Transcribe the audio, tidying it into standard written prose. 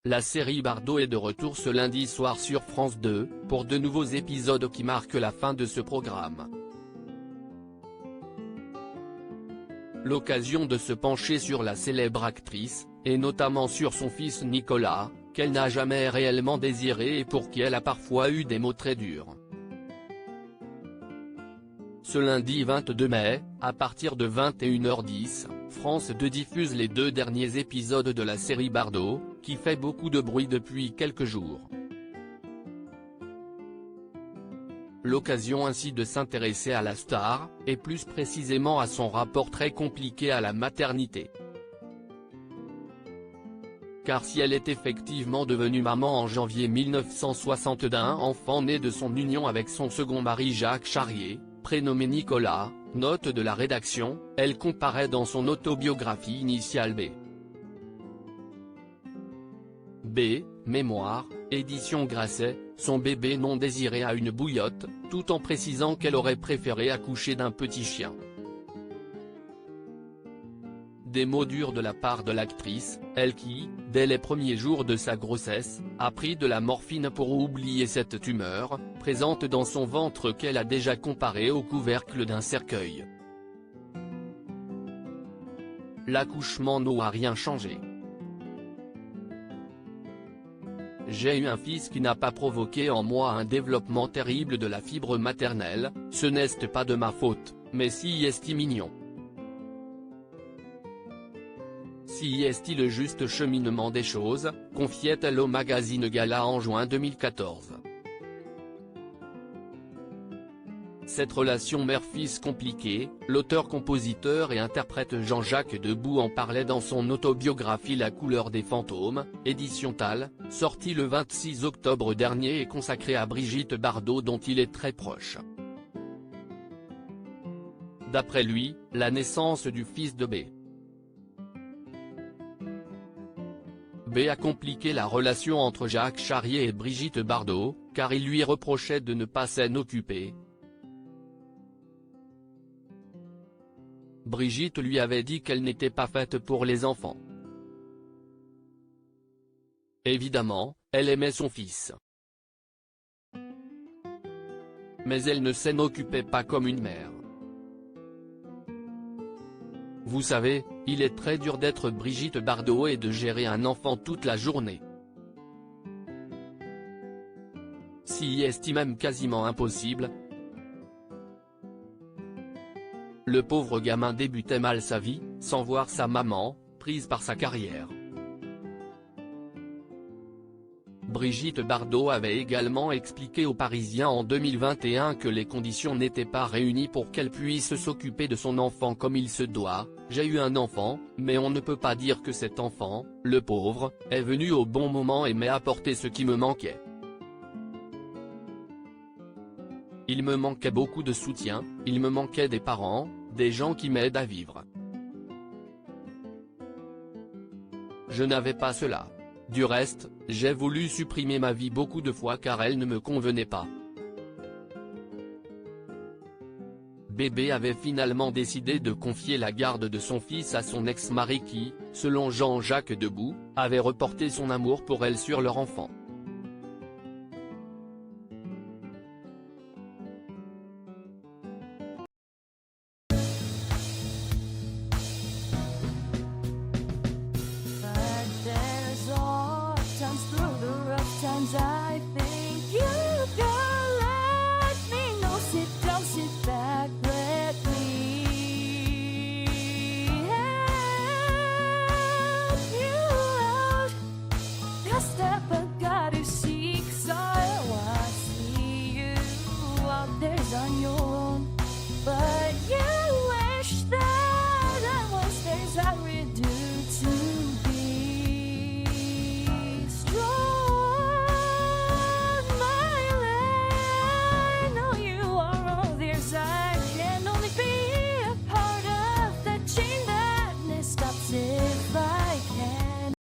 La série Bardot est de retour ce lundi soir sur France 2, pour de nouveaux épisodes qui marquent la fin de ce programme. L'occasion de se pencher sur la célèbre actrice, et notamment sur son fils Nicolas, qu'elle n'a jamais réellement désiré et pour qui elle a parfois eu des mots très durs. Ce lundi 22 mai, à partir de 21h10, France 2 diffuse les 2 derniers épisodes de la série Bardot, qui fait beaucoup de bruit depuis quelques jours. L'occasion ainsi de s'intéresser à la star, et plus précisément à son rapport très compliqué à la maternité. Car si elle est effectivement devenue maman en janvier 1960 d'un enfant né de son union avec son second mari Jacques Charrier, prénommé Nicolas, note de la rédaction, elle comparait dans son autobiographie initiale Mémoire, édition Grasset, son bébé non désiré à une bouillotte, tout en précisant qu'elle aurait préféré accoucher d'un petit chien. Des mots durs de la part de l'actrice, elle qui, dès les premiers jours de sa grossesse, a pris de la morphine pour oublier cette tumeur, présente dans son ventre qu'elle a déjà comparée au couvercle d'un cercueil. L'accouchement n'a rien changé. J'ai eu un fils qui n'a pas provoqué en moi un développement terrible de la fibre maternelle, ce n'est pas de ma faute, mais si est-il mignon. Si est-il le juste cheminement des choses, confiait-elle au magazine Gala en juin 2014. Cette relation mère-fils compliquée, l'auteur-compositeur et interprète Jean-Jacques Debout en parlait dans son autobiographie La couleur des fantômes, édition Tal, sortie le 26 octobre dernier et consacrée à Brigitte Bardot dont il est très proche. D'après lui, la naissance du fils de B. a compliqué la relation entre Jacques Charrier et Brigitte Bardot, car il lui reprochait de ne pas s'en occuper. Brigitte lui avait dit qu'elle n'était pas faite pour les enfants. Évidemment, elle aimait son fils. Mais elle ne s'en occupait pas comme une mère. Vous savez, il est très dur d'être Brigitte Bardot et de gérer un enfant toute la journée. Si est même quasiment impossible. Le pauvre gamin débutait mal sa vie, sans voir sa maman, prise par sa carrière. Brigitte Bardot avait également expliqué aux Parisiens en 2021 que les conditions n'étaient pas réunies pour qu'elle puisse s'occuper de son enfant comme il se doit. J'ai eu un enfant, mais on ne peut pas dire que cet enfant, le pauvre, est venu au bon moment et m'a apporté ce qui me manquait. Il me manquait beaucoup de soutien, il me manquait des parents, des gens qui m'aident à vivre. Je n'avais pas cela. Du reste, j'ai voulu supprimer ma vie beaucoup de fois car elle ne me convenait pas. Bébé avait finalement décidé de confier la garde de son fils à son ex-mari qui, selon Jean-Jacques Debout, avait reporté son amour pour elle sur leur enfant.